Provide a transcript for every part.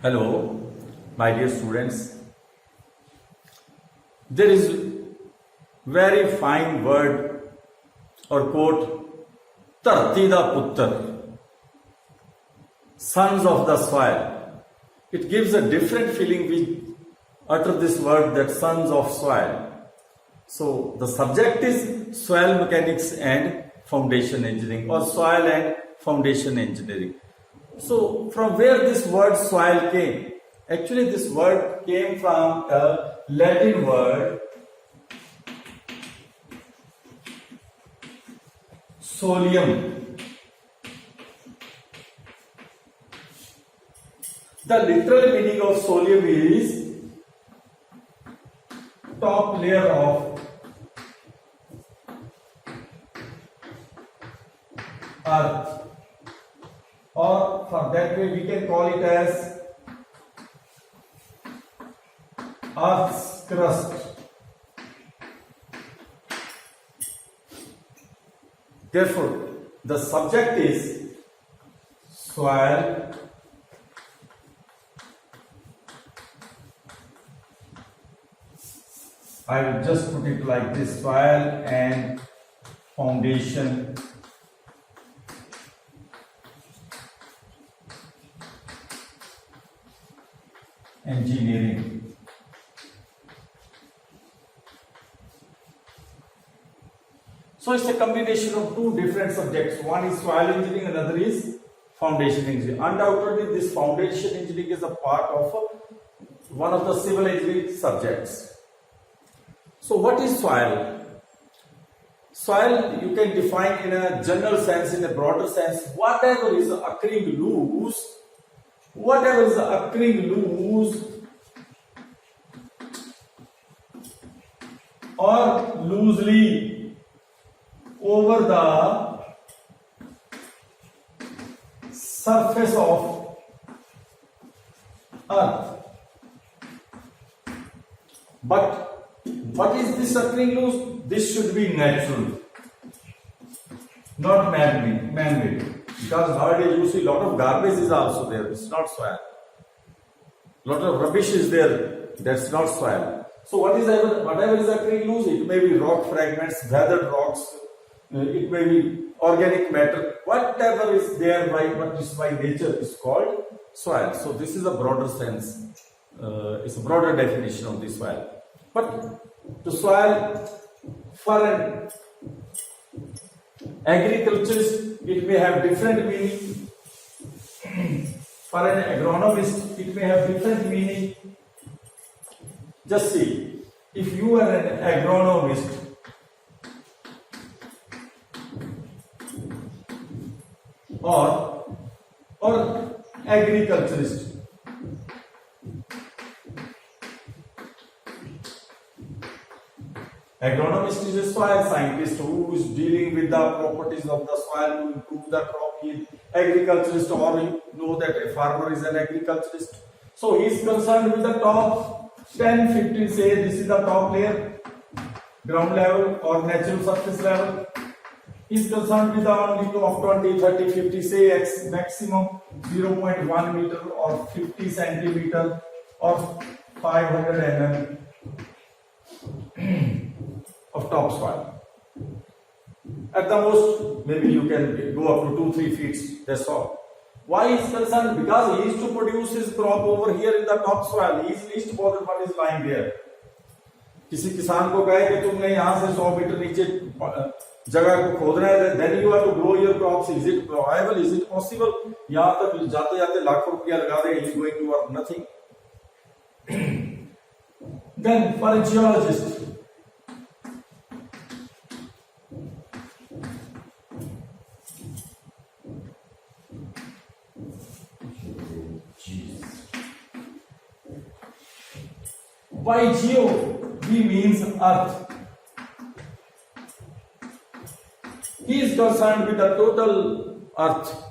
Hello, my dear students. There is very fine word or quote, Dharti da Puttar, sons of the soil. It gives a different feeling we utter this word, that sons of soil. So the subject is soil mechanics and foundation engineering, or soil and foundation engineering. So from where this word soil came? Actually this word came from a Latin word solium. The literal meaning of solium is top layer of earth, or for that way we can call it as earth's crust. Therefore, the subject is soil I will just put it like this: soil and foundation engineering. So it's a combination of two different subjects. One is soil engineering, another is foundation engineering. Undoubtedly, this foundation engineering is a part of one of the civil engineering subjects. So what is soil? Soil you can define in a general sense, in a broader sense, whatever is occurring loose or loosely over the surface of earth. But what is this occurring loose? This should be natural, not man-made. Because nowadays you see a lot of garbage is also there. It's not soil. Lot of rubbish is there. That's not soil. So whatever is occurring loose, it may be rock fragments, weathered rocks, it may be organic matter. Whatever is there by nature is called soil. So this is a broader sense. It's a broader definition of the soil. But the soil for an agriculturist, it may have different meaning. For an agronomist, it may have different meaning. Just see, if you are an agronomist, or agriculturist, agronomist is a soil scientist who is dealing with the properties of the soil to improve the crop yield. Agriculturist, or you know that a farmer is an agriculturist. So he is concerned with the top 10, 15, say this is the top layer, ground level or natural surface level. He is concerned with the only top 20, 30, 50, say maximum 0.1 meter or 50 centimeter or 500 mm of topsoil. At the most, maybe you can go up to 2-3 feet. That's all. Why is concerned? Because he is to produce his crop over here in the topsoil. He is least bothered what is lying there. किसी किसान को कहे कि तुमने यहाँ से 100 metre नीचे जगह को खोदना है, then you have to grow your crops. Is it viable? Is it possible? यहाँ तक जाते जाते लाखों रुपया लगा दे, he is going to work nothing. Then for a geologist, by geo, he means earth. He is concerned with the total earth.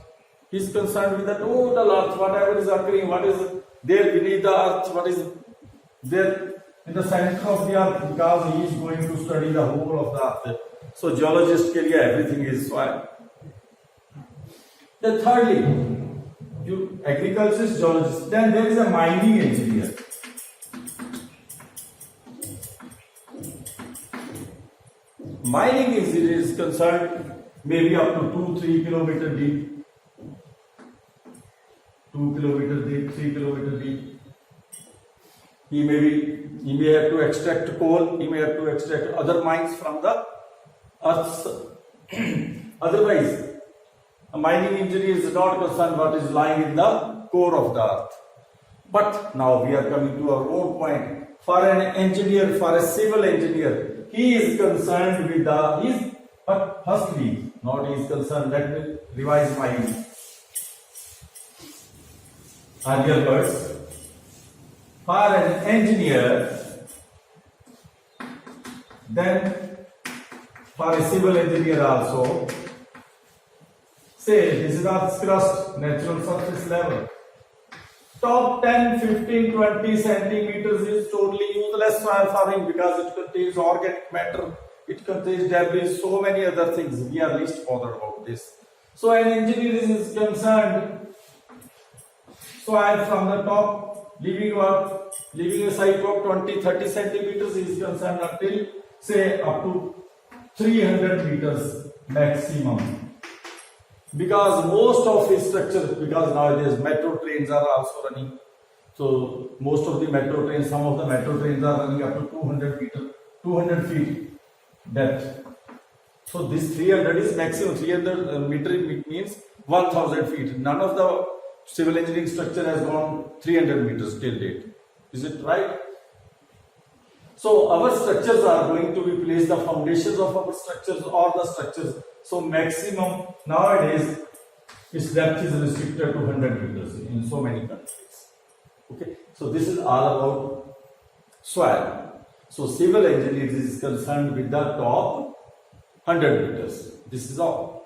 He is concerned with the total earth, whatever is occurring, what is there beneath the earth, what is there in the center of the earth, because he is going to study the whole of the earth. So geologist के लिए everything is soil. Then thirdly, agriculturist, geologist. Then there is a mining engineer. Mining engineer is concerned maybe up to 2-3 kilometer deep. 2 kilometer deep, 3 kilometer deep. He may have to extract coal, he may have to extract other mines from the earth's. Otherwise, a mining engineer is not concerned what is lying in the core of the earth. But now we are coming to our own point. For an engineer, for a civil engineer, he is concerned with but firstly, not he is concerned, let me revise my earlier words. For an engineer, then for a civil engineer also, say this is Earth's crust, natural surface level. Top 10, 15, 20 centimeters is totally useless soil farming because it contains organic matter, it contains debris, so many other things. We are least bothered about this. So an engineer is concerned soil from the top, leaving a site of 20, 30 centimeters is concerned until say up to 300 meters maximum. Because most of his structure, because nowadays metro trains are also running, so most of the metro trains, some of the metro trains are running up to 200 feet depth. So this 300 is maximum. 300 meter means 1000 feet. None of the civil engineering structure has gone 300 meters till date. Is it right? So our structures are going to be placed, the foundations of our structures or the structures. So maximum nowadays its depth is restricted to 100 meters in so many countries. Okay, so this is all about soil. So civil engineering is concerned with the top 100 meters. This is all.